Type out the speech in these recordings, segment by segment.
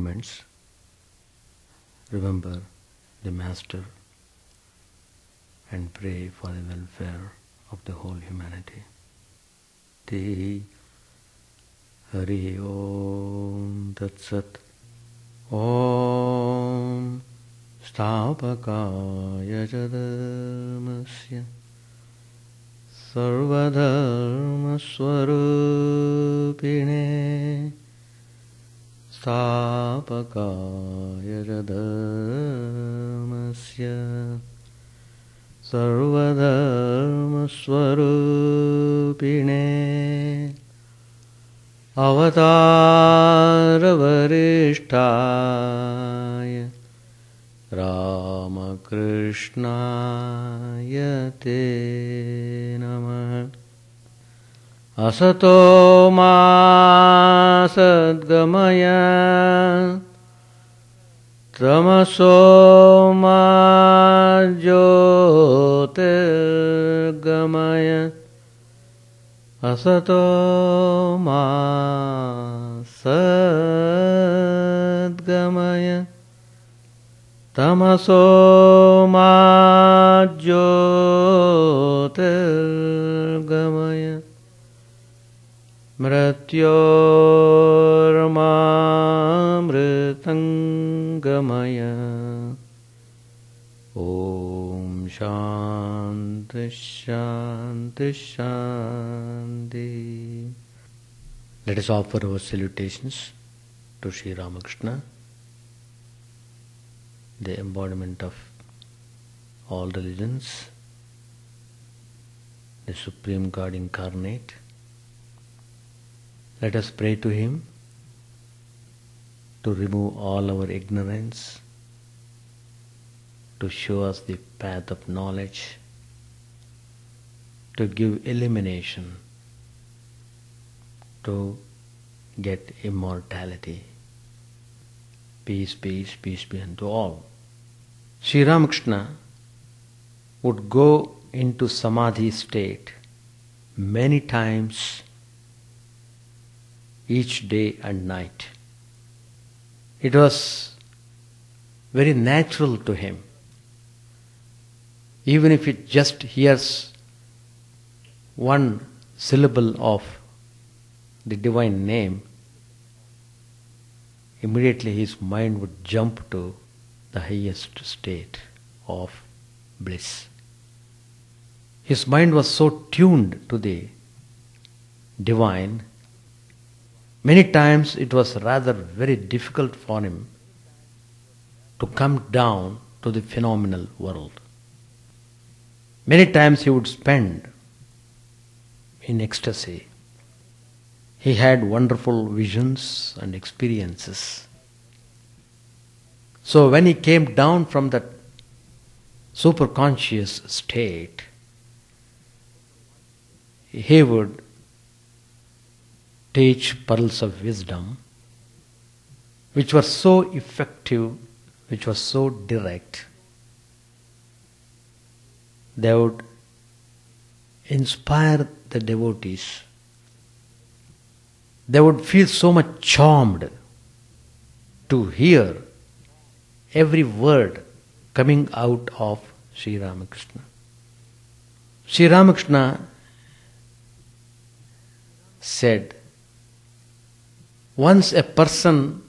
moments, remember the Master and pray for the welfare of the whole humanity. Te Hari Om Tat Sat Om Stapakaya Jadharmasya Sarvadharma Swarupine Stapakaya Jadharmasya Sarvadharma Swarupine Avatara Varishtaya Ramakrishna Te Namah Asato Ma Sadgamaya Tamaso Ma Jyotirgamaya Asato Ma Sadgamaya Tamaso Ma Jyotirgamaya Mrityormamritangamaya Om Shanti Shanti Shanti. Let us offer our salutations to Sri Ramakrishna, the embodiment of all religions, the Supreme God incarnate. Let us pray to Him to remove all our ignorance, to show us the path of knowledge, to give illumination, to get immortality. Peace, peace, peace be unto all. Sri Ramakrishna would go into Samadhi state many times each day and night. It was very natural to him. Even if he just hears one syllable of the divine name, immediately his mind would jump to the highest state of bliss. His mind was so tuned to the divine, many times it was rather very difficult for him to come down to the phenomenal world. Many times he would spend in ecstasy. He had wonderful visions and experiences. So when he came down from that superconscious state, he would teach pearls of wisdom which were so effective, which was so direct. They would inspire the devotees. They would feel so much charmed to hear every word coming out of Sri Ramakrishna. Sri Ramakrishna said, once a person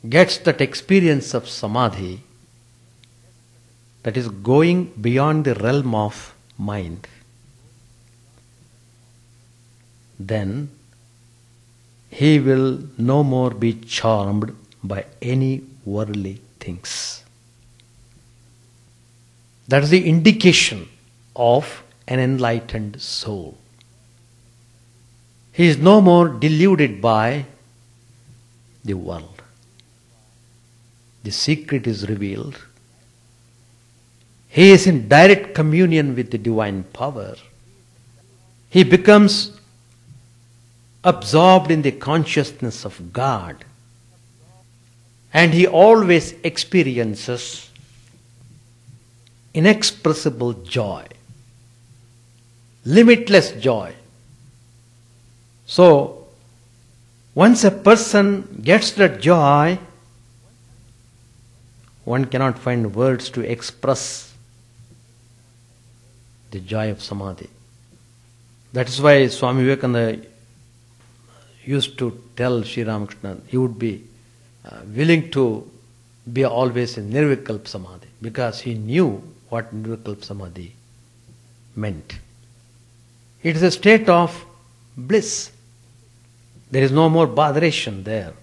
gets that experience of samadhi, that is going beyond the realm of mind, then he will no more be charmed by any worldly things. That is the indication of an enlightened soul. He is no more deluded by the world. The secret is revealed. He is in direct communion with the divine power. He becomes absorbed in the consciousness of God. And he always experiences inexpressible joy, limitless joy. So, Once a person gets that joy, one cannot find words to express the joy of samadhi. That is why Swami Vivekananda used to tell Sri Ramakrishna he would be willing to be always in Nirvikalp Samadhi, because he knew what Nirvikalp Samadhi meant. It is a state of bliss. There is no more botheration there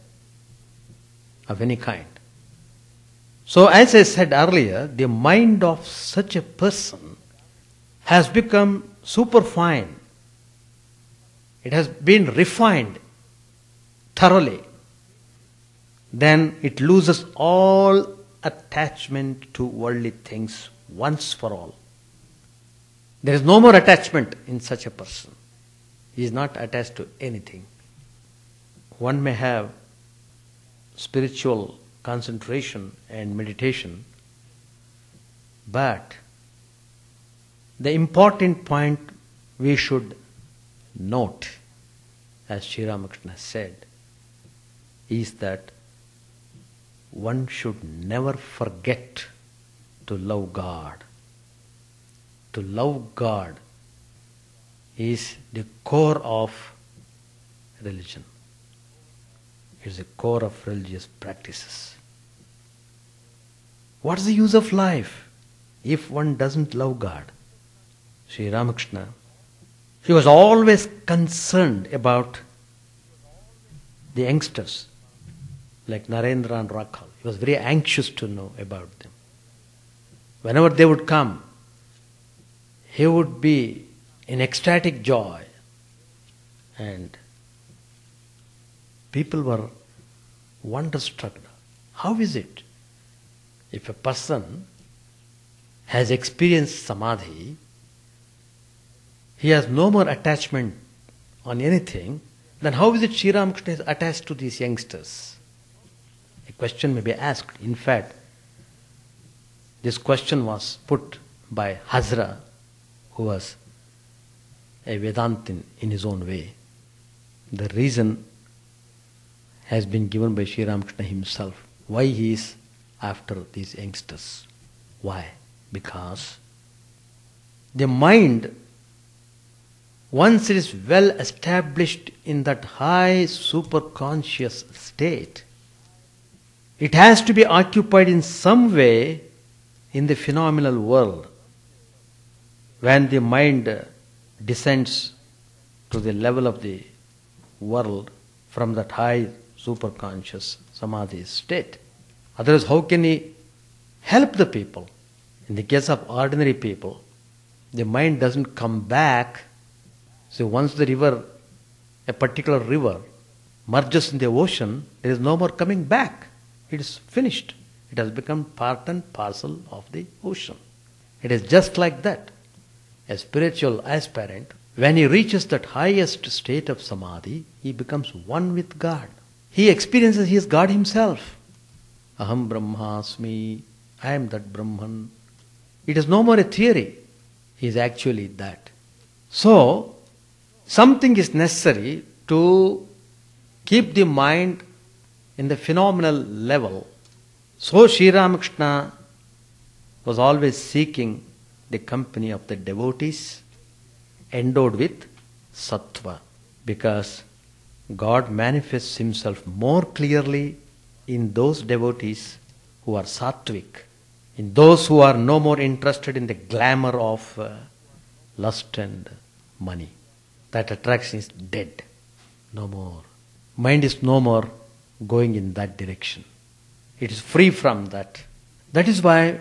of any kind. So as I said earlier, the mind of such a person has become superfine. It has been refined thoroughly. Then it loses all attachment to worldly things once for all. There is no more attachment in such a person. He is not attached to anything. One may have spiritual concentration and meditation, but the important point we should note, as Sri Ramakrishna said, is that one should never forget to love God. To love God is the core of religion. It is the core of religious practices. What is the use of life if one doesn't love God? Sri Ramakrishna, he was always concerned about the youngsters like Narendra and Rakhal. He was very anxious to know about them. Whenever they would come, he would be in ecstatic joy, and people were wonderstruck. How is it? If a person has experienced samadhi, he has no more attachment on anything, then how is it Sri Ramakrishna is attached to these youngsters? A question may be asked. In fact, this question was put by Hazra, who was a Vedantin in his own way. The reason has been given by Sri Ramakrishna himself, why he is after these youngsters. Why? Because the mind, once it is well established in that high superconscious state, it has to be occupied in some way in the phenomenal world. When the mind descends to the level of the world from that high superconscious samadhi state. Otherwise, how can he help the people? In the case of ordinary people, the mind doesn't come back. So once the river, a particular river, merges in the ocean, there is no more coming back. It is finished. It has become part and parcel of the ocean. It is just like that. A spiritual aspirant, when he reaches that highest state of samadhi, he becomes one with God. He experiences he is God himself. Aham Brahmasmi, I am that Brahman. It is no more a theory. He is actually that. So, something is necessary to keep the mind in the phenomenal level. So Sri Ramakrishna was always seeking the company of the devotees endowed with sattva, because God manifests himself more clearly in those devotees who are sattvic, in those who are no more interested in the glamour of lust and money. That attraction is dead. No more. Mind is no more going in that direction. It is free from that. That is why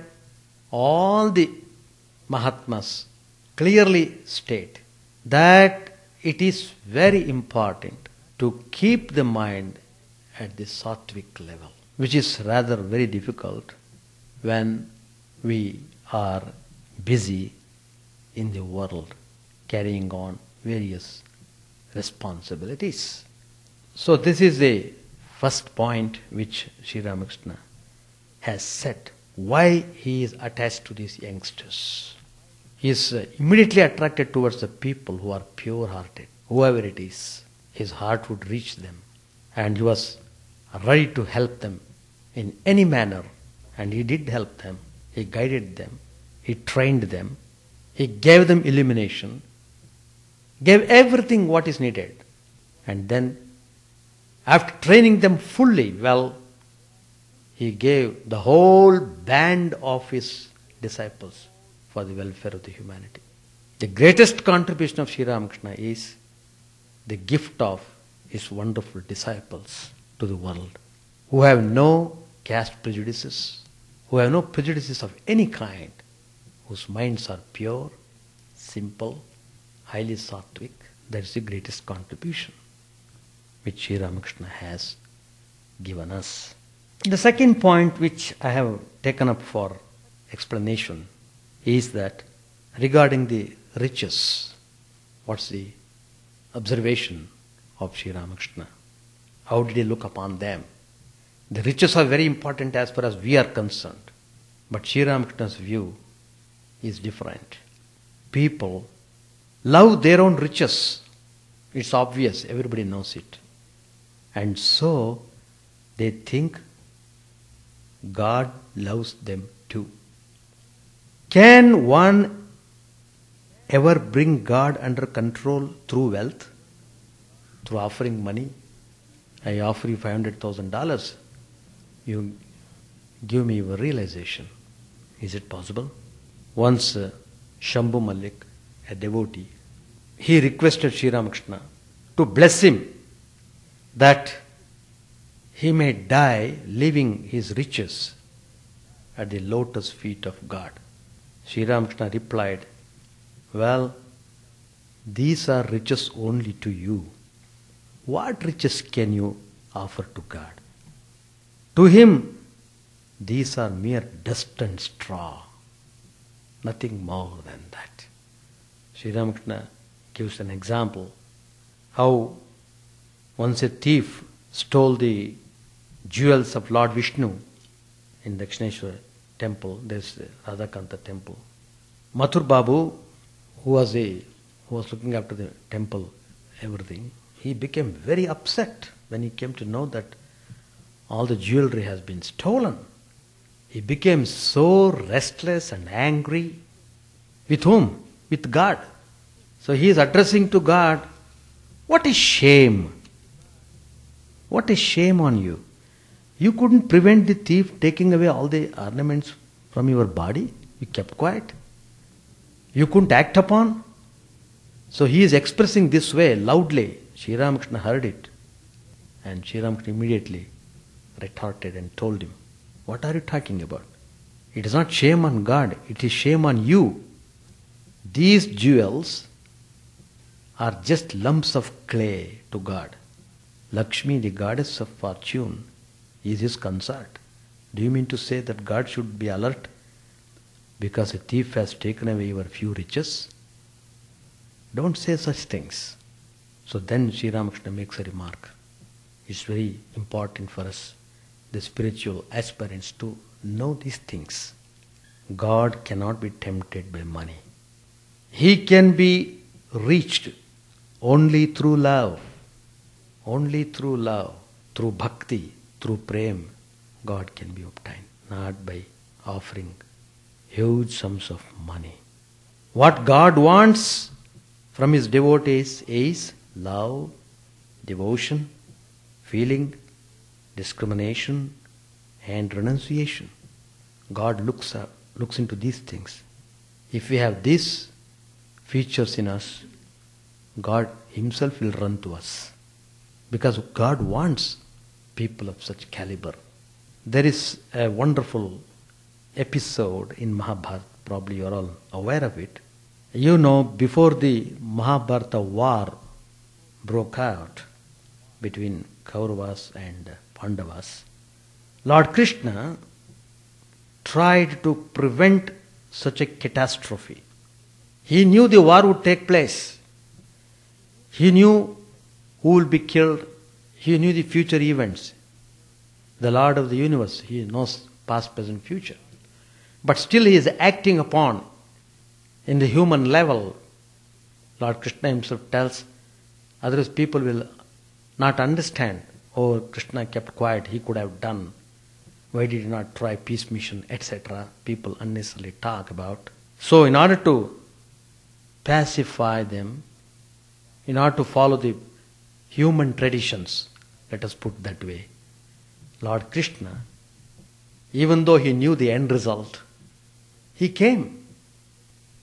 all the Mahatmas clearly state that it is very important to keep the mind at the sattvic level, which is rather very difficult when we are busy in the world carrying on various responsibilities. So this is the first point which Sri Ramakrishna has said, why he is attached to these youngsters. He is immediately attracted towards the people who are pure-hearted. Whoever it is, his heart would reach them. and he was ready to help them in any manner. And he did help them. He guided them. He trained them. He gave them illumination. Gave everything what is needed. And then, after training them fully well, he gave the whole band of his disciples for the welfare of the humanity. The greatest contribution of Sri Ramakrishna is the gift of his wonderful disciples to the world, who have no caste prejudices, who have no prejudices of any kind, whose minds are pure, simple, highly sattvic. That is the greatest contribution which Sri Ramakrishna has given us. The second point which I have taken up for explanation is that regarding the riches, what's the observation of Sri Ramakrishna? How did he look upon them? The riches are very important as far as we are concerned, but Sri Ramakrishna's view is different. People love their own riches. It's obvious, everybody knows it. And so they think God loves them too. Can one ever bring God under control through wealth? Through offering money? I offer you $500,000. You give me your realization. Is it possible? Once Shambhu Malik, a devotee, he requested Sri Ramakrishna to bless him that he may die leaving his riches at the lotus feet of God. Sri Ramakrishna replied, well, these are riches only to you. What riches can you offer to God? To him, these are mere dust and straw. Nothing more than that. Sri Ramakrishna gives an example how once a thief stole the jewels of Lord Vishnu in Dakshineshwar temple. There's the Radhakanta temple. Mathur Babu, who was looking after the temple, everything, he became very upset when he came to know that all the jewelry has been stolen. He became so restless and angry. With whom? With God. So he is addressing to God, what is shame? What is shame on you? You couldn't prevent the thief taking away all the ornaments from your body. You kept quiet. You couldn't act upon. So he is expressing this way loudly. Sri Ramakrishna heard it. And Sri Ramakrishna immediately retorted and told him, what are you talking about? It is not shame on God, it is shame on you. These jewels are just lumps of clay to God. Lakshmi, the goddess of fortune, is his consort. Do you mean to say that God should be alert because a thief has taken away your few riches? Don't say such things. So then Sri Ramakrishna makes a remark. It's very important for us, the spiritual aspirants, to know these things. God cannot be tempted by money. He can be reached only through love. Only through love, through bhakti, through prem, God can be obtained, not by offering huge sums of money. What God wants from his devotees is love, devotion, feeling, discrimination, and renunciation. God looks into these things. If we have these features in us, God himself will run to us. Because God wants people of such caliber. There is a wonderful episode in Mahabharata, probably you are all aware of it. You know, before the Mahabharata war broke out between Kauravas and Pandavas, Lord Krishna tried to prevent such a catastrophe. He knew the war would take place. He knew who will be killed. He knew the future events. The Lord of the universe, he knows past, present, future. But still he is acting upon in the human level. Lord Krishna himself tells, otherwise people will not understand. Oh, Krishna kept quiet, he could have done. Why did he not try peace mission, etc.? People unnecessarily talk about. So in order to pacify them, in order to follow the human traditions, let us put that way, Lord Krishna, even though he knew the end result, he came.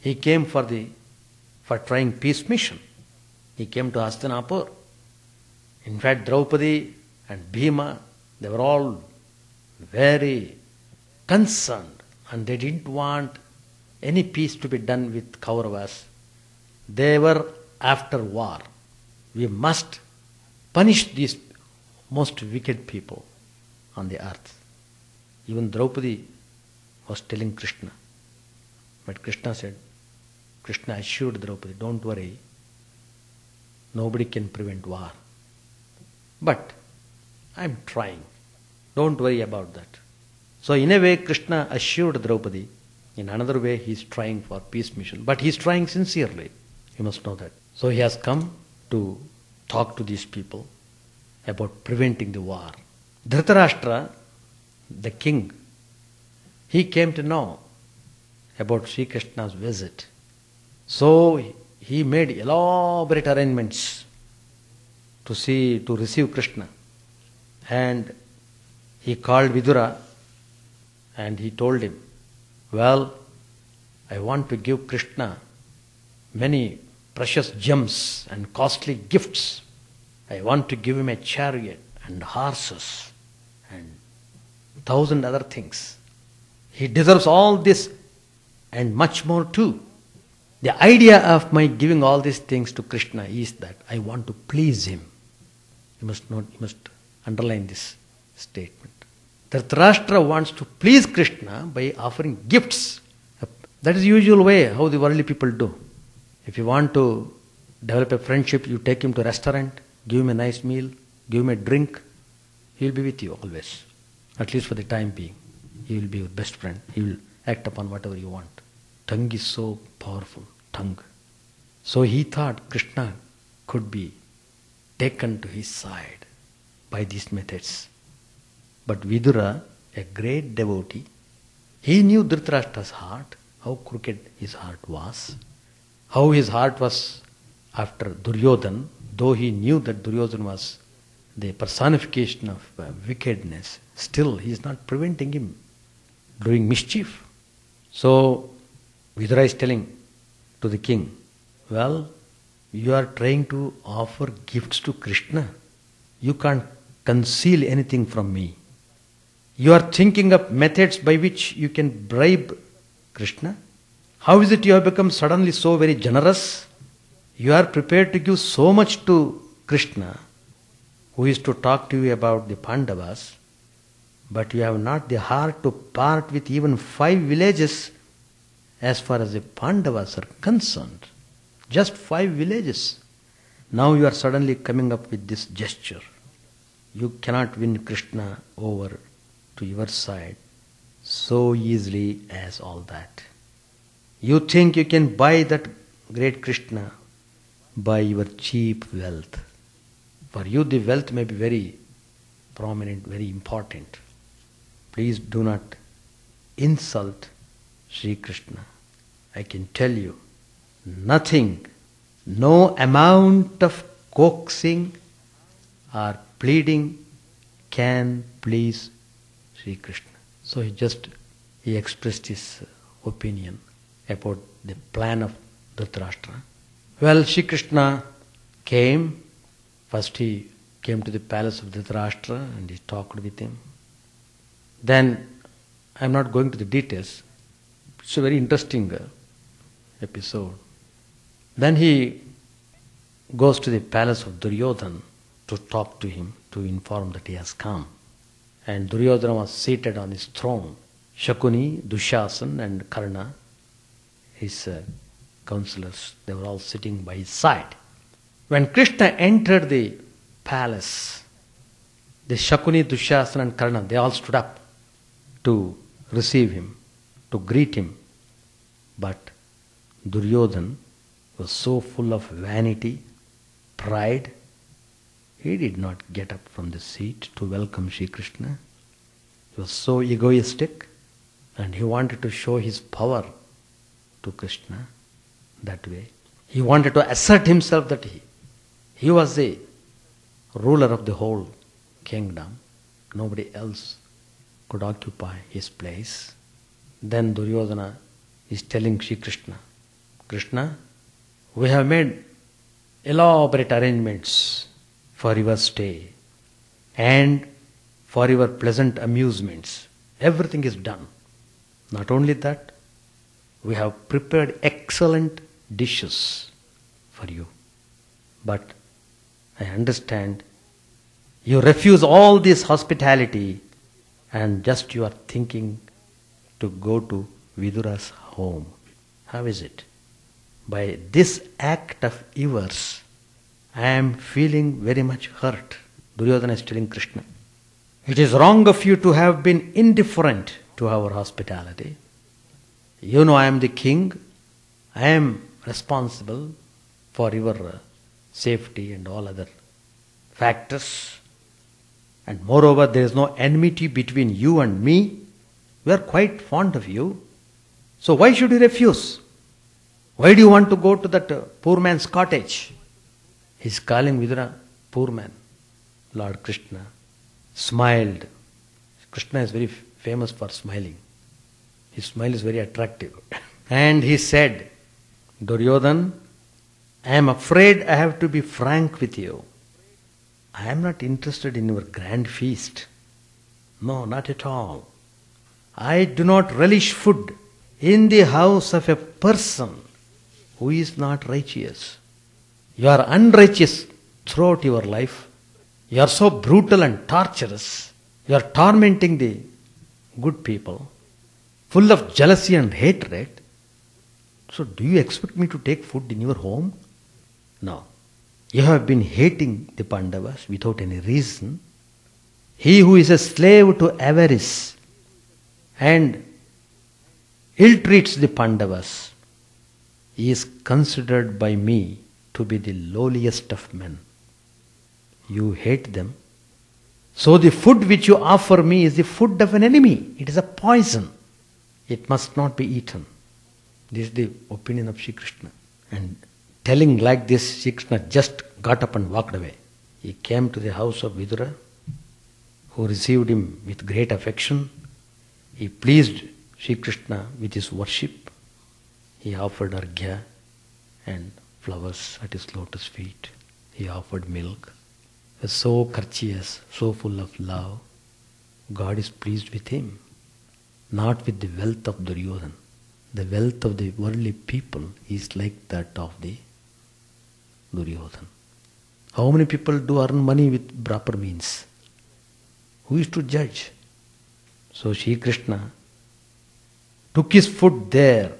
He came for trying peace mission. He came to Hastinapur. In fact, Draupadi and Bhima, they were all very concerned and they didn't want any peace to be done with Kauravas. They were after war. We must punish these most wicked people on the earth. Even Draupadi was telling Krishna. But Krishna assured Draupadi, don't worry, nobody can prevent war. But I'm trying. Don't worry about that. So in a way, Krishna assured Draupadi. In another way, he's trying for peace mission. But he's trying sincerely. You must know that. So he has come to talk to these people about preventing the war. Dhritarashtra, the king, he came to know about Sri Krishna's visit. So he made elaborate arrangements to receive Krishna. And he called Vidura and he told him, well, I want to give Krishna many precious gems and costly gifts. I want to give him a chariot and horses and 1,000 other things. He deserves all this and much more too. The idea of my giving all these things to Krishna is that I want to please him. You must underline this statement. Dhritarashtra wants to please Krishna by offering gifts. That is the usual way how the worldly people do. If you want to develop a friendship, you take him to a restaurant, give him a nice meal, give him a drink. He will be with you always, at least for the time being. He will be your best friend. He will act upon whatever you want. Tongue is so powerful, tongue. So he thought Krishna could be taken to his side by these methods. But Vidura, a great devotee, he knew Dhritarashtra's heart, how crooked his heart was, how his heart was after Duryodhana, though he knew that Duryodhana was the personification of wickedness, still he is not preventing him doing mischief. So Vidura is telling to the king, well, you are trying to offer gifts to Krishna. You can't conceal anything from me. You are thinking of methods by which you can bribe Krishna. How is it you have become suddenly so very generous? You are prepared to give so much to Krishna, who is to talk to you about the Pandavas, but you have not the heart to part with even 5 villages as far as the Pandavas are concerned. Just 5 villages. Now you are suddenly coming up with this gesture. You cannot win Krishna over to your side so easily as all that. You think you can buy that great Krishna by your cheap wealth. For you the wealth may be very prominent, very important. Please do not insult Sri Krishna. I can tell you, nothing, no amount of coaxing or pleading can please Sri Krishna. So he expressed his opinion about the plan of Dhritarashtra. Well, Sri Krishna came. First he came to the palace of Dhritarashtra and he talked with him. Then, I am not going to the details. It's a very interesting episode. Then he goes to the palace of Duryodhana to talk to him, to inform that he has come. And Duryodhana was seated on his throne. Shakuni, Dushasan and Karna, his counselors, they were all sitting by his side. When Krishna entered the palace, the Shakuni, Dushasan and Karna, they all stood up to receive him, to greet him. But Duryodhana was so full of vanity, pride, He did not get up from the seat to welcome Sri Krishna. He was so egoistic and he wanted to show his power to Krishna that way. He wanted to assert himself that he was the ruler of the whole kingdom. Nobody else could occupy his place. Then Duryodhana is telling Sri Krishna, Krishna, we have made elaborate arrangements for your stay and for your pleasant amusements. Everything is done. Not only that, we have prepared excellent dishes for you. But I understand you refuse all this hospitality and just you are thinking to go to Vidura's home. How is it? By this act of yours, I am feeling very much hurt. Duryodhana is telling Krishna, it is wrong of you to have been indifferent to our hospitality. You know I am the king. I am responsible for your safety and all other factors. And moreover, there is no enmity between you and me. We are quite fond of you. So why should you refuse? Why do you want to go to that poor man's cottage? He is calling Vidura poor man. Lord Krishna smiled. Krishna is very famous for smiling. His smile is very attractive. And he said, Duryodhana, I am afraid I have to be frank with you. I am not interested in your grand feast. No, not at all. I do not relish food in the house of a person who is not righteous. You are unrighteous throughout your life. You are so brutal and torturous. You are tormenting the good people, full of jealousy and hatred. So do you expect me to take food in your home? No. You have been hating the Pandavas without any reason. He who is a slave to avarice and ill-treats the Pandavas is considered by me to be the lowliest of men. You hate them. So the food which you offer me is the food of an enemy. It is a poison. It must not be eaten. This is the opinion of Sri Krishna. And telling like this, Sri Krishna just got up and walked away. He came to the house of Vidura, who received him with great affection. He pleased Sri Krishna with his worship. He offered arghya and flowers at his lotus feet. He offered milk. He was so courteous, so full of love. God is pleased with him, not with the wealth of Duryodhana. The wealth of the worldly people is like that of the Duryodhana. How many people do earn money with proper means? Who is to judge? So Sri Krishna took his food there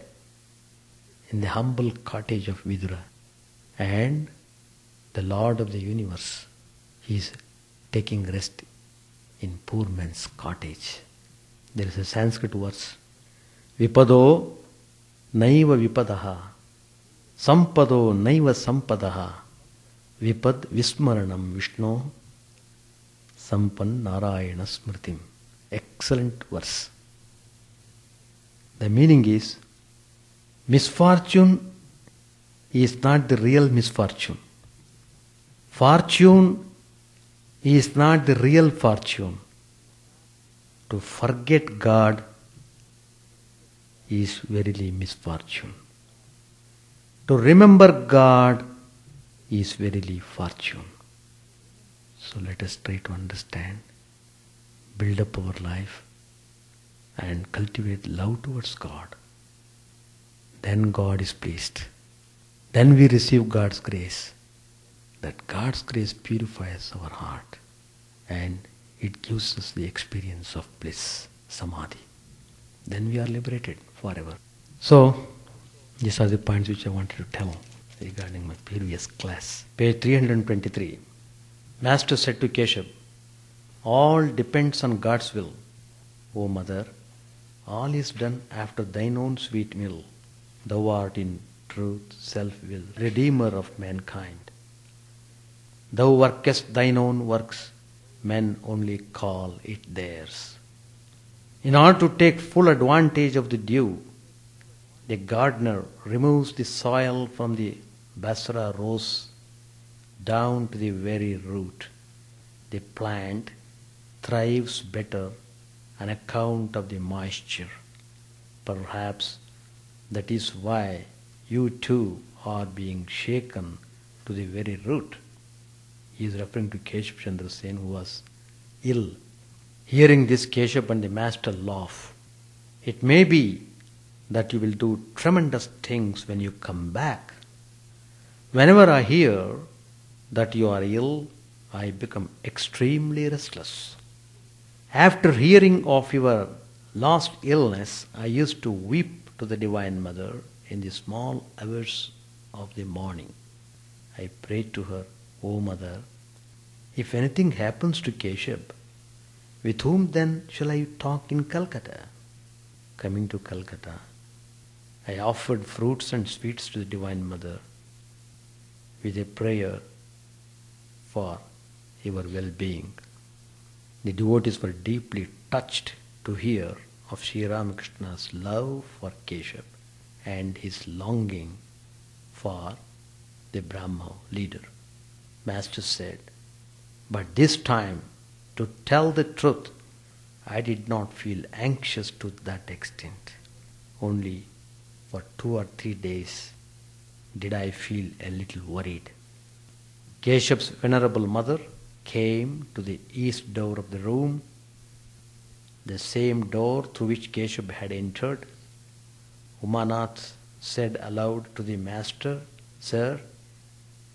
in the humble cottage of Vidura, and the Lord of the universe, he is taking rest in poor man's cottage. There is a Sanskrit verse, Vipado naiva vipadaha, sampado naiva sampadaha, vipad vismaranam Vishnu, sampan narayana smritim. Excellent verse. The meaning is, misfortune is not the real misfortune. Fortune is not the real fortune. To forget God is verily misfortune. To remember God is verily fortune. So let us try to understand, build up our life and cultivate love towards God. Then God is pleased. Then we receive God's grace. That God's grace purifies our heart and it gives us the experience of bliss, samadhi. Then we are liberated forever. So, these are the points which I wanted to tell regarding my previous class. Page 323. Master said to Keshav, all depends on God's will. O Mother, all is done after thine own sweet will. Thou art in truth, self-will, Redeemer of mankind. Thou workest thine own works, men only call it theirs. In order to take full advantage of the dew, the gardener removes the soil from the basra rose down to the very root. The plant thrives better on account of the moisture. Perhaps that is why you too are being shaken to the very root. He is referring to Keshav Chandra Sen, who was ill. Hearing this, Keshav and the master laugh. It may be that you will do tremendous things when you come back. Whenever I hear that you are ill, I become extremely restless. After hearing of your last illness, I used to weep to the Divine Mother in the small hours of the morning. I prayed to her, O Mother, if anything happens to Keshav, with whom then shall I talk in Calcutta? Coming to Calcutta, I offered fruits and sweets to the Divine Mother with a prayer for your well-being. The devotees were deeply touched to hear of Sri Ramakrishna's love for Keshav and his longing for the Brahma leader. Master said, but this time, to tell the truth, I did not feel anxious to that extent. Only for 2 or 3 days did I feel a little worried. Keshav's venerable mother came to the east door of the room, the same door through which Keshav had entered. Umanath said aloud to the master, Sir,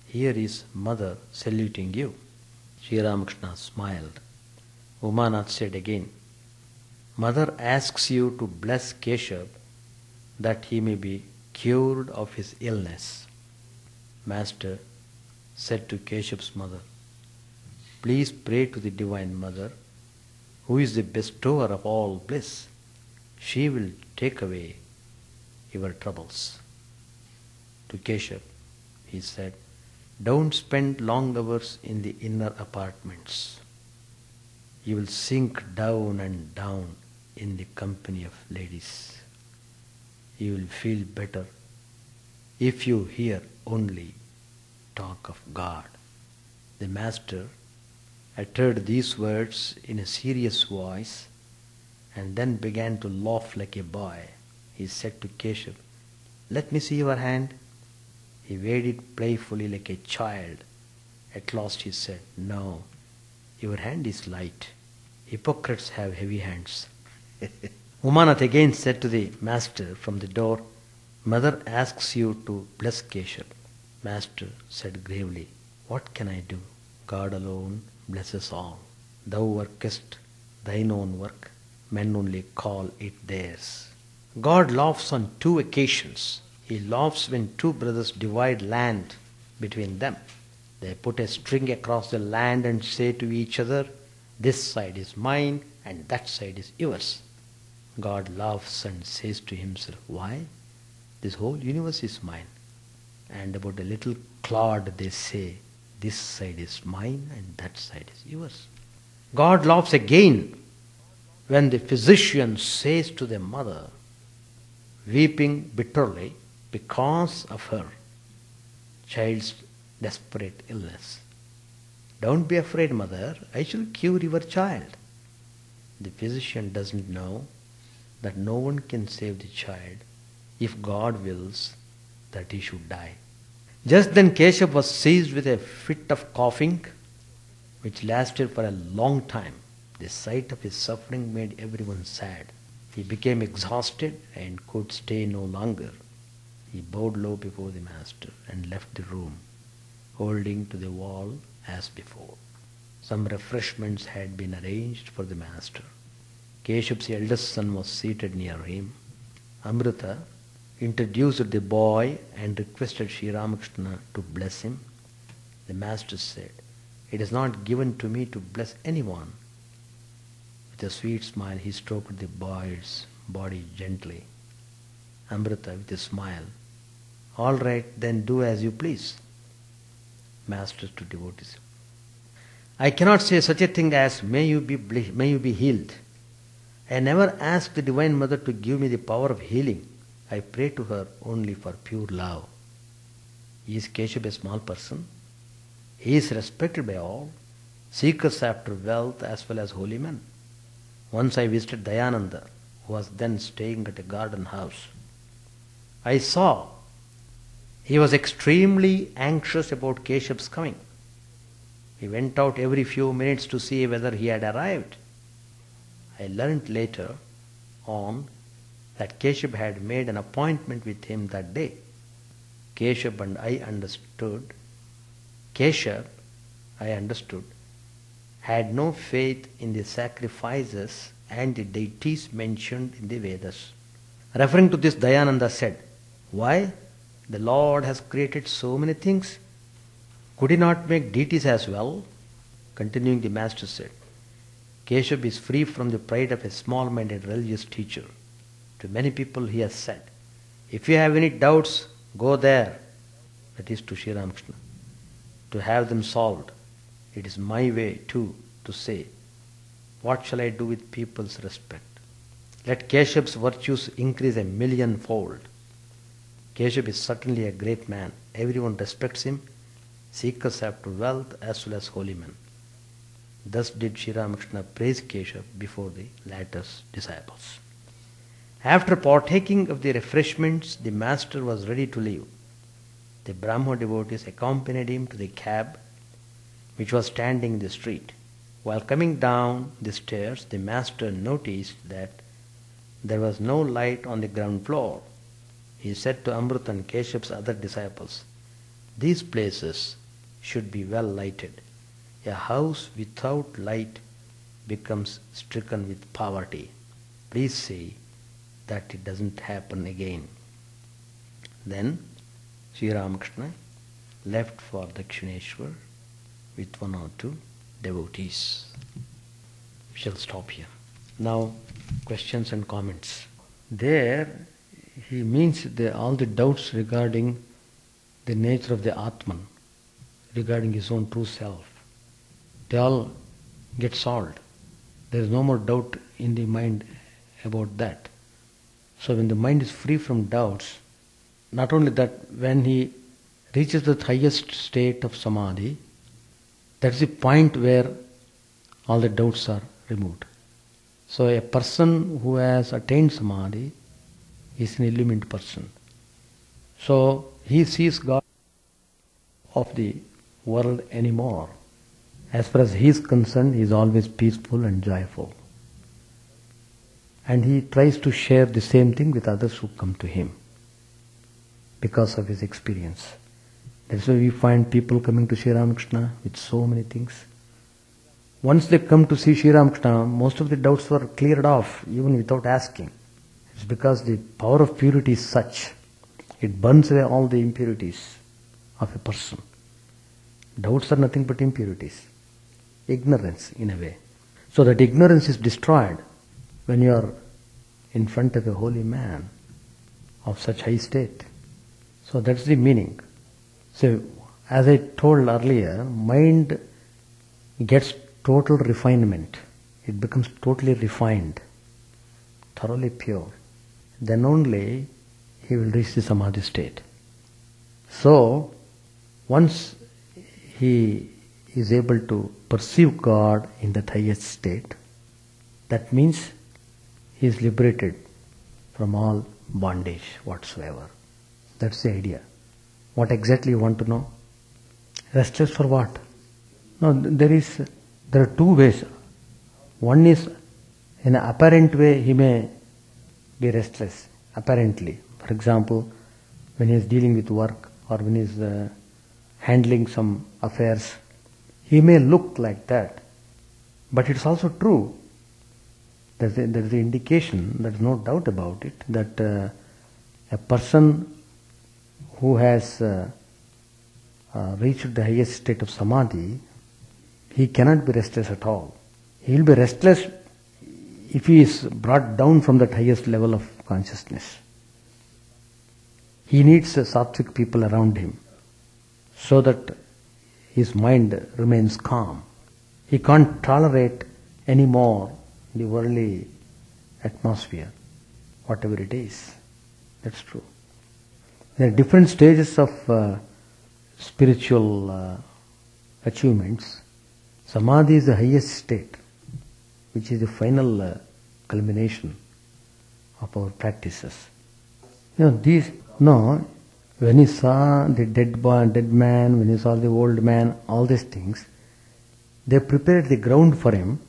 here is mother saluting you. Sri Ramakrishna smiled. Umanath said again, Mother asks you to bless Keshav that he may be cured of his illness. Master said to Keshav's mother, please pray to the Divine Mother, who is the bestower of all bliss. She will take away your troubles. To Keshav, he said, don't spend long hours in the inner apartments. You will sink down and down in the company of ladies. You will feel better if you hear only talk of God. The master uttered these words in a serious voice and then began to laugh like a boy. He said to Keshav, let me see your hand. He waved it playfully like a child. At last he said, no, your hand is light. Hypocrites have heavy hands. Umanath again said to the master from the door, Mother asks you to bless Keshav. Master said gravely, what can I do? God alone blesses all. Thou workest thine own work, men only call it theirs. God laughs on 2 occasions. He laughs when 2 brothers divide land between them. They put a string across the land and say to each other, this side is mine and that side is yours. God laughs and says to himself, why? This whole universe is mine. And about a little clod they say, this side is mine and that side is yours. God laughs again when the physician says to the mother, weeping bitterly because of her child's desperate illness, don't be afraid, mother, I shall cure your child. The physician doesn't know that no one can save the child if God wills that he should die. Just then Keshav was seized with a fit of coughing which lasted for a long time. The sight of his suffering made everyone sad. He became exhausted and could stay no longer. He bowed low before the master and left the room, holding to the wall as before. Some refreshments had been arranged for the master. Keshav's eldest son was seated near him. Amrita introduced the boy and requested Sri Ramakrishna to bless him. The master said, it is not given to me to bless anyone. With a sweet smile, he stroked the boy's body gently. Amrita, with a smile, all right, then do as you please. masters to devotees. I cannot say such a thing as may you be healed. I never asked the Divine Mother to give me the power of healing. I pray to her only for pure love. Is Keshav a small person? He is respected by all, seekers after wealth as well as holy men. Once I visited Dayananda, who was then staying at a garden house. I saw he was extremely anxious about Keshav's coming. He went out every few minutes to see whether he had arrived. I learnt later on that Keshav had made an appointment with him that day. Keshav and I understood, had no faith in the sacrifices and the deities mentioned in the Vedas. Referring to this, Dayananda said, "Why? The Lord has created so many things. Could he not make deities as well?" Continuing, the Master said, Keshav is free from the pride of a small-minded religious teacher. To many people he has said, "If you have any doubts, go there," that is to Sri Ramakrishna, to have them solved. It is my way too to say, what shall I do with people's respect? Let Keshav's virtues increase 1,000,000-fold. Keshav is certainly a great man. Everyone respects him, seekers after wealth as well as holy men. Thus did Sri Ramakrishna praise Keshav before the latter's disciples. After partaking of the refreshments, the Master was ready to leave. The Brahmo devotees accompanied him to the cab which was standing in the street. While coming down the stairs, the Master noticed that there was no light on the ground floor. He said to Amrut and Keshav's other disciples, "These places should be well lighted. A house without light becomes stricken with poverty. Please see that it doesn't happen again." Then Sri Ramakrishna left for Dakshineshwar with 1 or 2 devotees. We shall stop here. Now, questions and comments. There, he means all the doubts regarding the nature of the Atman, regarding his own true self, they all get solved. There is no more doubt in the mind about that. So when the mind is free from doubts, not only that, when he reaches the highest state of samadhi, that's the point where all the doubts are removed. So a person who has attained samadhi is an illumined person. So he sees God of the world anymore. As far as he is concerned, he is always peaceful and joyful. And he tries to share the same thing with others who come to him because of his experience. That's why we find people coming to Sri Ramakrishna with so many things. Once they come to see Sri Ramakrishna, most of the doubts were cleared off even without asking. It's because the power of purity is such. It burns away all the impurities of a person. Doubts are nothing but impurities. Ignorance in a way. So that ignorance is destroyed when you are in front of a holy man of such high state. So that's the meaning. So as I told earlier, mind gets total refinement. It becomes totally refined, thoroughly pure. Then only he will reach the samadhi state. So once he is able to perceive God in that highest state, that means he is liberated from all bondage whatsoever. That's the idea. What exactly you want to know? Restless for what? No, there are 2 ways. One is, in an apparent way, he may be restless, apparently. For example, when he is dealing with work or when he is handling some affairs, he may look like that. But it's also true. There's the indication, there's no doubt about it, that a person who has reached the highest state of samadhi, he cannot be restless at all. He will be restless if he is brought down from that highest level of consciousness. He needs sattvic people around him so that his mind remains calm. He can't tolerate anymore the worldly atmosphere, whatever it is. That's true. There are different stages of spiritual achievements. Samadhi is the highest state, which is the final culmination of our practices. When he saw the dead man, when he saw the old man, all these things, they prepared the ground for him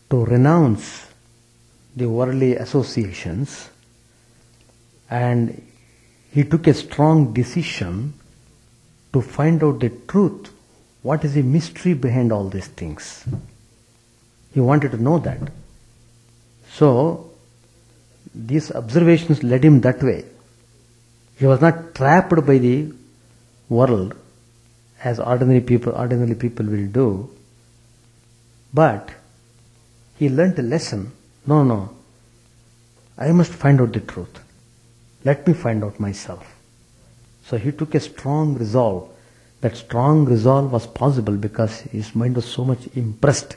to renounce the worldly associations, and he took a strong decision to find out the truth. What is the mystery behind all these things? He wanted to know that. So, these observations led him that way. He was not trapped by the world as ordinary people will do, but he learnt a lesson. No, I must find out the truth. Let me find out myself. So he took a strong resolve. That strong resolve was possible because his mind was so much impressed.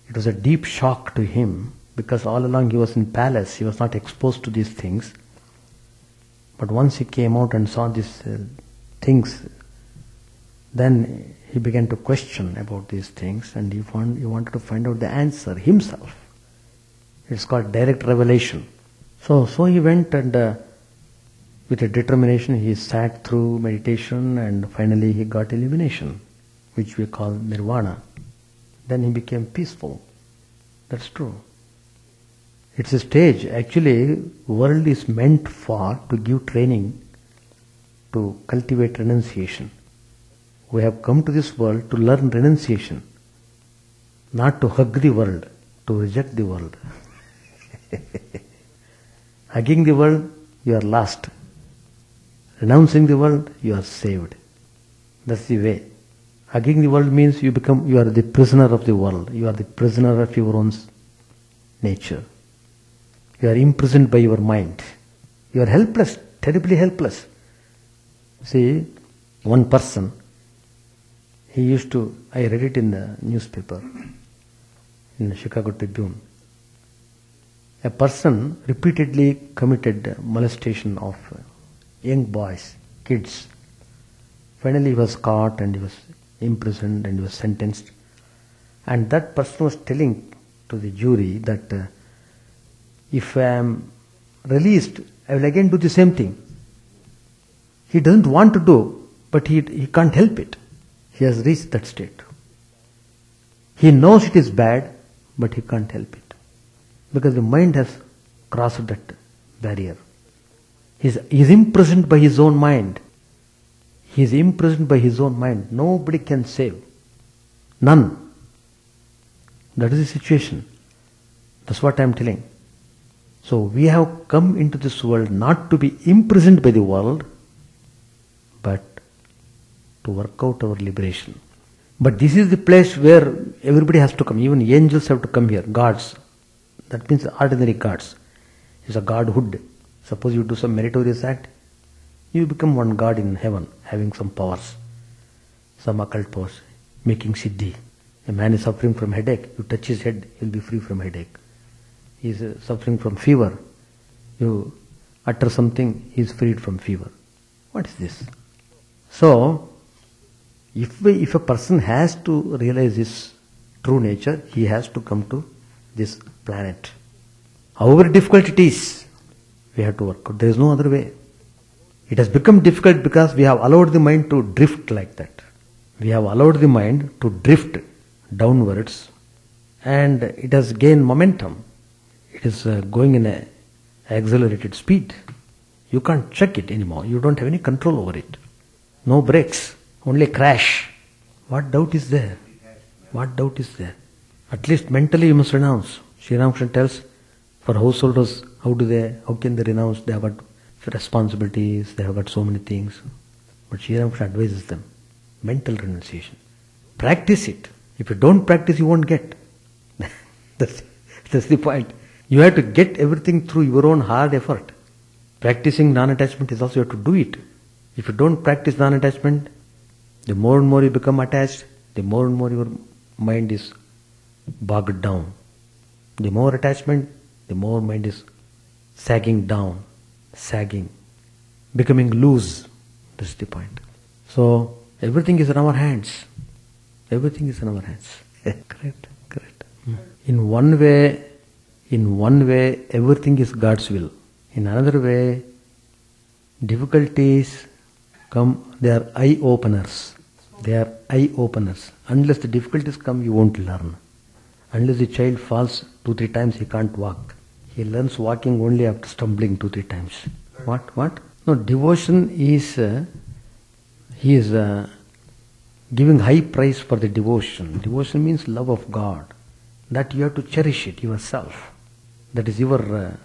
It was a deep shock to him because all along he was in palace, he was not exposed to these things. But once he came out and saw these things, then he began to question about these things, and he wanted to find out the answer himself. It's called direct revelation. So he went and with a determination he sat through meditation, and finally he got illumination, which we call nirvana. Then he became peaceful. That's true. It's a stage. Actually, world is meant to give training to cultivate renunciation. We have come to this world to learn renunciation, not to hug the world, to reject the world. Hugging the world, you are lost. Renouncing the world, you are saved. That's the way. Hugging the world means you are the prisoner of the world. You are the prisoner of your own nature. You are imprisoned by your mind. You are helpless, terribly helpless. See, one person, I read it in the newspaper, in the Chicago Tribune. A person repeatedly committed molestation of young boys, kids. Finally he was caught and he was imprisoned and he was sentenced. And that person was telling to the jury that if I am released, I will again do the same thing. He doesn't want to do, but he can't help it. He has reached that state. He knows it is bad, but he can't help it. Because the mind has crossed that barrier. He is imprisoned by his own mind. He is imprisoned by his own mind. Nobody can save. None. That is the situation. That's what I am telling. So we have come into this world not to be imprisoned by the world, but to work out our liberation. But this is the place where everybody has to come. Even angels have to come here. Gods. That means ordinary gods. It's a godhood. Suppose you do some meritorious act, you become one god in heaven, having some powers, some occult powers, making siddhi. A man is suffering from headache, you touch his head, he will be free from headache. He is suffering from fever, you utter something, he is freed from fever. What is this? So, if a person has to realize his true nature, he has to come to this planet. However difficult it is, we have to work out. There is no other way. It has become difficult because we have allowed the mind to drift like that. We have allowed the mind to drift downwards, and it has gained momentum. It is going in an accelerated speed. You can't check it anymore. You don't have any control over it. No brakes, only crash. What doubt is there? What doubt is there? At least mentally you must renounce. Sri Ramakrishna tells, for householders, how can they renounce? They have got responsibilities, they have got so many things. But Sri Ramakrishna advises them, mental renunciation. Practice it. If you don't practice, you won't get. That's the point. You have to get everything through your own hard effort. Practicing non-attachment is also you have to do it. If you don't practice non-attachment, The more and more you become attached, the more and more your mind is bogged down. The more attachment, the more mind is sagging down, sagging, becoming loose. That's the point. So everything is in our hands. Everything is in our hands. Correct. In one way, everything is God's will. In another way, difficulties come, they are eye openers. They are eye openers. Unless the difficulties come, you won't learn. Unless the child falls 2-3 times, he can't walk. He learns walking only after stumbling 2-3 times. What? No, devotion is, he is giving high price for the devotion. Devotion means love of God. That you have to cherish it yourself. That is your,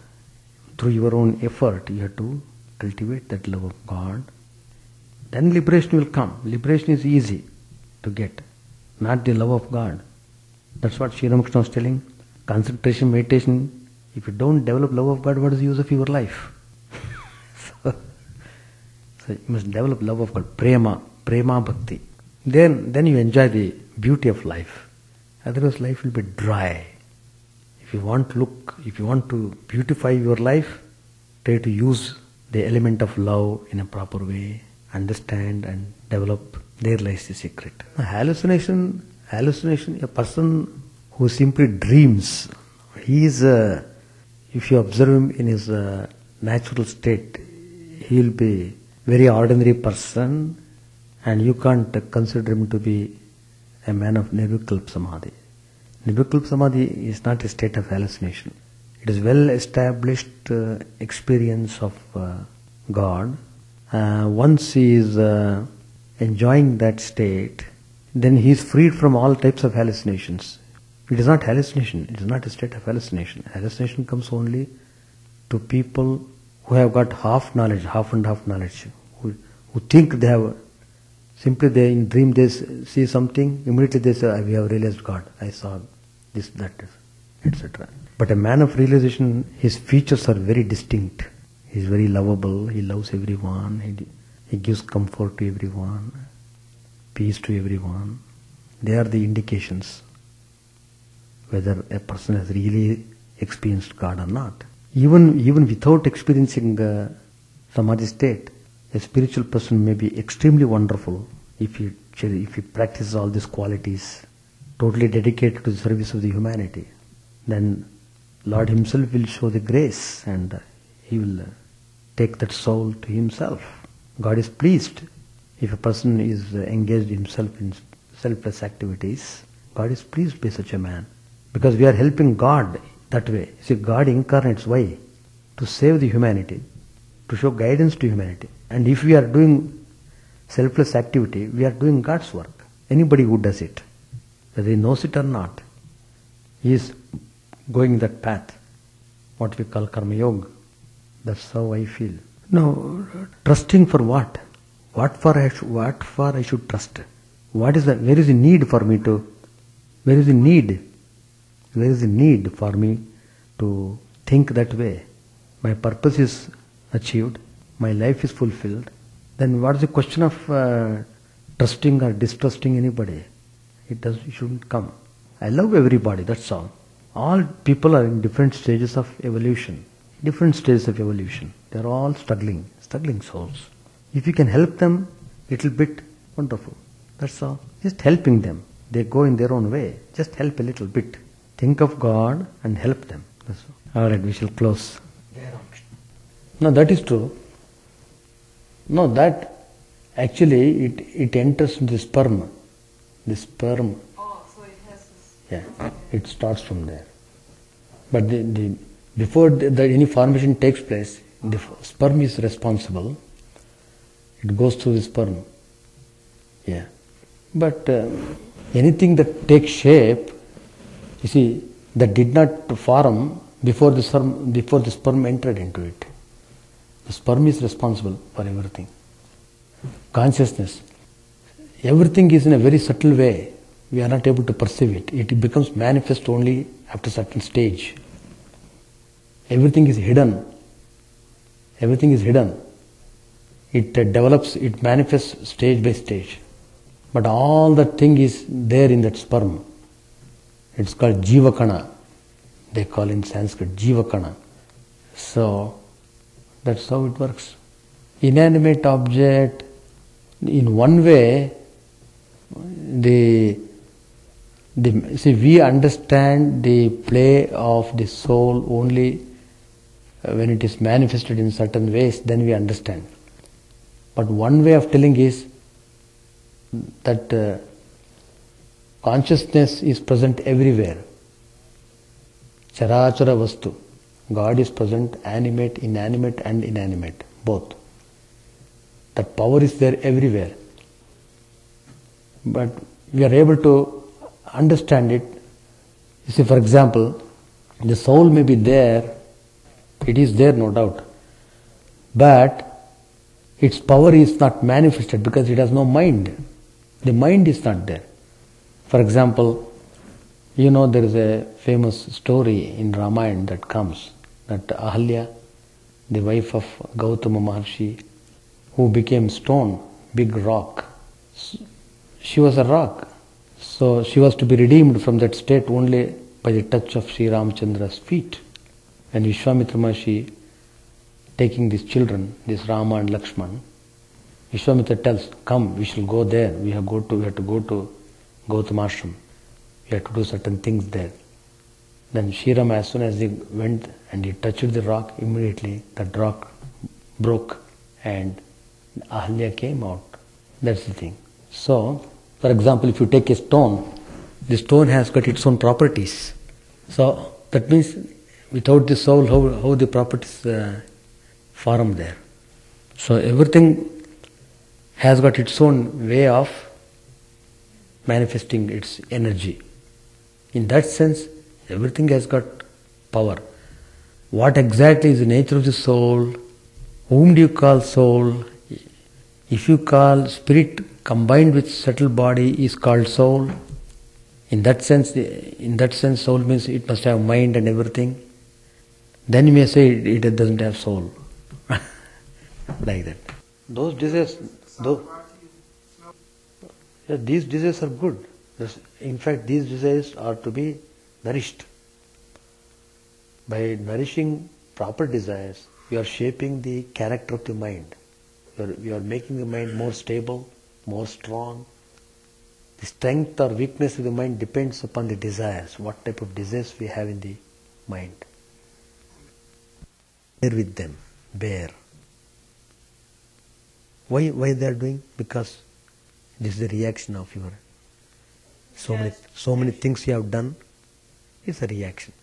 through your own effort, you have to cultivate that love of God. Then liberation will come. Liberation is easy to get, not the love of God. That's what Sri Ramakrishna was telling. Concentration, meditation, if you don't develop love of God, what is the use of your life? So you must develop love of God, prema bhakti. Then you enjoy the beauty of life. Otherwise life will be dry. If you want to beautify your life, try to use the element of love in a proper way, understand and develop. There lies the secret. Hallucination, a person who simply dreams, he is, if you observe him in his natural state, he will be very ordinary person, and you can't consider him to be a man of Nirvikalpa Samadhi. Nirvikalpa Samadhi is not a state of hallucination. It is well established experience of God. Once he is enjoying that state, then he is freed from all types of hallucinations. It is not hallucination. It is not a state of hallucination. Hallucination comes only to people who have got half knowledge, half and half knowledge, who think they have. Simply they in dream they see something, immediately they say, we have realized God, I saw this, that, etc. But a man of realization, his features are very distinct. He is very lovable, he loves everyone, he gives comfort to everyone, peace to everyone. They are the indications whether a person has really experienced God or not. Even without experiencing Samadhi state, a spiritual person may be extremely wonderful if he practices all these qualities, totally dedicated to the service of the humanity. Then Lord himself will show the grace and he will take that soul to himself. God is pleased if a person is engaged himself in selfless activities. God is pleased by such a man, because we are helping God that way. See, God incarnates why? To save the humanity, to show guidance to humanity. And if we are doing selfless activity, we are doing God's work. Anybody who does it, whether he knows it or not, he is going that path, what we call karma yoga. That's how I feel. No, trusting for what? What for I should trust? What is that? Where is the need for me to? Where is the need? Where is the need for me to think that way? My purpose is achieved. My life is fulfilled. Then what is the question of trusting or distrusting anybody? It shouldn't come. I love everybody, that's all. All people are in different stages of evolution. Different stages of evolution. They are all struggling souls. If you can help them little bit, wonderful. That's all. Just helping them. They go in their own way. Just help a little bit. Think of God and help them. That's all. Alright, we shall close. No, that is true. No, that actually it enters into the sperm. The sperm. Oh, so it has this. Yeah, it starts from there. But before any formation takes place, the sperm is responsible. It goes through the sperm. Yeah. But anything that takes shape, you see, that did not form before the sperm entered into it. The sperm is responsible for everything. Consciousness. Everything is in a very subtle way. We are not able to perceive it. It becomes manifest only after a certain stage. Everything is hidden. Everything is hidden. It develops, it manifests stage by stage. But all that thing is there in that sperm. It's called Jivakana. They call in Sanskrit Jivakana. So that's how it works. Inanimate object, in one way, see, we understand the play of the soul only when it is manifested in certain ways, then we understand. But one way of telling is that consciousness is present everywhere. Charachara vastu. God is present, animate, inanimate and inanimate, both. That power is there everywhere. But we are able to understand it. You see, for example, the soul may be there, it is there, no doubt. But its power is not manifested because it has no mind. The mind is not there. For example, you know, there is a famous story in Ramayana that comes, that Ahalya, the wife of Gautama Maharshi, who became stone, big rock. She was a rock. So she was to be redeemed from that state only by the touch of Sri Ramachandra's feet. And Vishwamitra Maharshi, taking these children, this Rama and Lakshman, Vishwamitra tells, come, we shall go there. We have to go to Gautama Ashram. We have to do certain things there. Then Sri Rama, as soon as he went and he touched the rock, immediately that rock broke and Ahalya came out. That's the thing. So, for example, if you take a stone, the stone has got its own properties. So that means without the soul, how the properties form there. So everything has got its own way of manifesting its energy. In that sense, everything has got power. What exactly is the nature of the soul? Whom do you call soul? If you call spirit combined with subtle body is called soul, in that sense, soul means it must have mind and everything. Then you may say it doesn't have soul. Like that. Those desires, these desires are good. In fact, these desires are to be nourished. By nourishing proper desires, you are shaping the character of the mind. You are making the mind more stable, more strong. The strength or weakness of the mind depends upon the desires, what type of desires we have in the mind. Bear with them, bear. Why they are doing? Because this is the reaction of your so many things you have done. It's a reaction.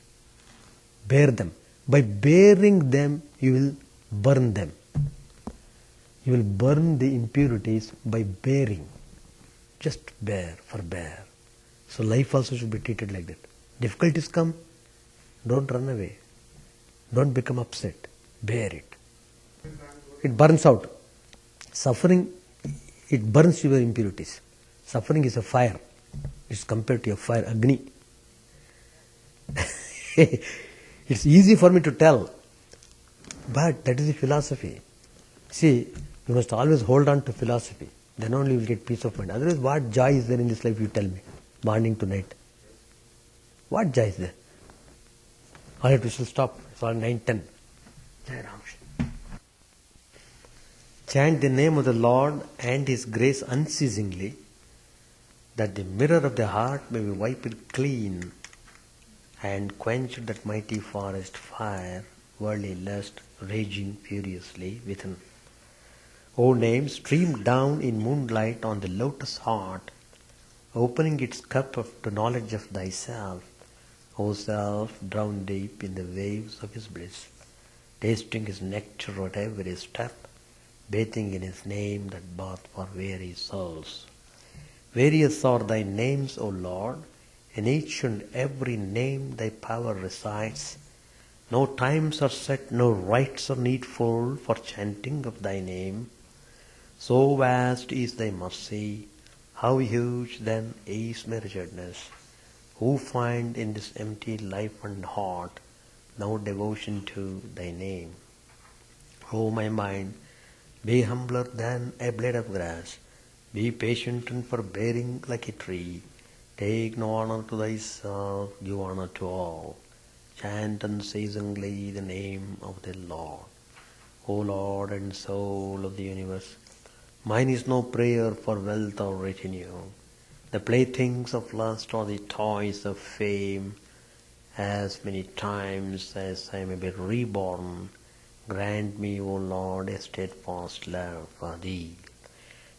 Bear them. By bearing them, you will burn them. You will burn the impurities by bearing. Just bear. So life also should be treated like that. Difficulties come, don't run away. Don't become upset. Bear it. It burns out. Suffering, it burns your impurities. Suffering is a fire. It's compared to a fire, Agni. It's easy for me to tell, but that is the philosophy. See, you must always hold on to philosophy. Then only you will get peace of mind. Otherwise, what joy is there in this life, you tell me, morning to night? What joy is there? Alright, we shall stop. It's all 9:10. Jai Ram. Chant the name of the Lord and His grace unceasingly, that the mirror of the heart may be wiped clean and quench that mighty forest fire, worldly lust raging furiously within. O name, stream down in moonlight on the lotus heart, opening its cup to knowledge of thyself, O self, drowned deep in the waves of his bliss, tasting his nectar at every step, bathing in his name that bath for weary souls. Various are thy names, O Lord, in each and every name thy power resides. No times are set, no rites are needful for chanting of thy name. So vast is thy mercy, how huge then is my wretchedness. Who find in this empty life and heart no devotion to thy name? O my mind, be humbler than a blade of grass, Be patient and forbearing like a tree. Take no honor to thyself, give honor to all. Chant unceasingly the name of the Lord. O Lord and soul of the universe, mine is no prayer for wealth or retinue, the playthings of lust or the toys of fame. As many times as I may be reborn, grant me, O Lord, a steadfast love for Thee.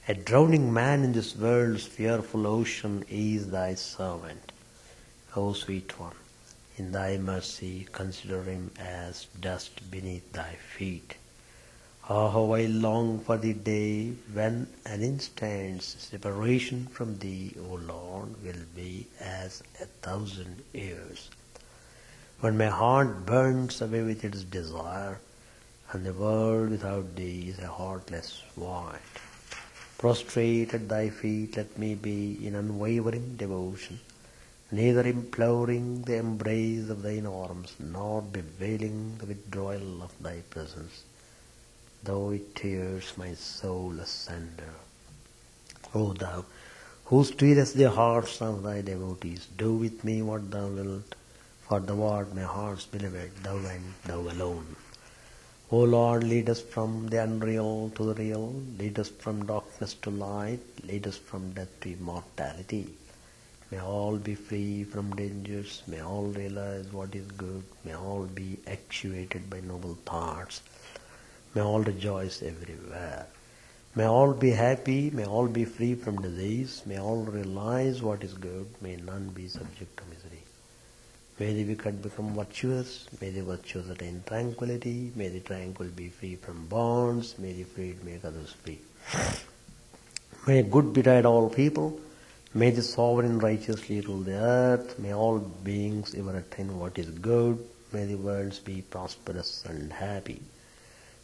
A drowning man in this world's fearful ocean is Thy servant. O sweet one, in Thy mercy consider him as dust beneath Thy feet. Ah, how I long for the day when an instant's separation from Thee, O Lord, will be as 1,000 years. When my heart burns away with its desire, and the world without Thee is a heartless void. Prostrate at Thy feet let me be in unwavering devotion, neither imploring the embrace of Thine arms, nor bewailing the withdrawal of Thy presence, though it tears my soul asunder. O Thou, who steerest the hearts of Thy devotees, do with me what Thou wilt, for Thou art my heart's beloved, Thou and Thou alone. O Lord, lead us from the unreal to the real, lead us from darkness to light, lead us from death to immortality. May all be free from dangers, may all realize what is good, may all be actuated by noble thoughts, may all rejoice everywhere. May all be happy, may all be free from disease, may all realize what is good, may none be subject to misery. May the wicked become virtuous, may the virtuous attain tranquility, may the tranquil be free from bonds, may the freed make others free. May good betide all people, may the sovereign righteously rule the earth, may all beings ever attain what is good, may the worlds be prosperous and happy.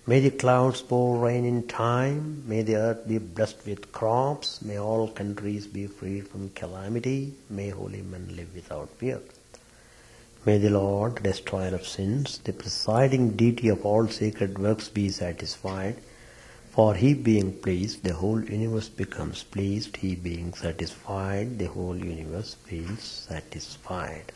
May the clouds pour rain in time, may the earth be blessed with crops, may all countries be freed from calamity, may holy men live without fear. May the Lord, destroyer of sins, the presiding deity of all sacred works, be satisfied. For He being pleased, the whole universe becomes pleased. He being satisfied, the whole universe feels satisfied.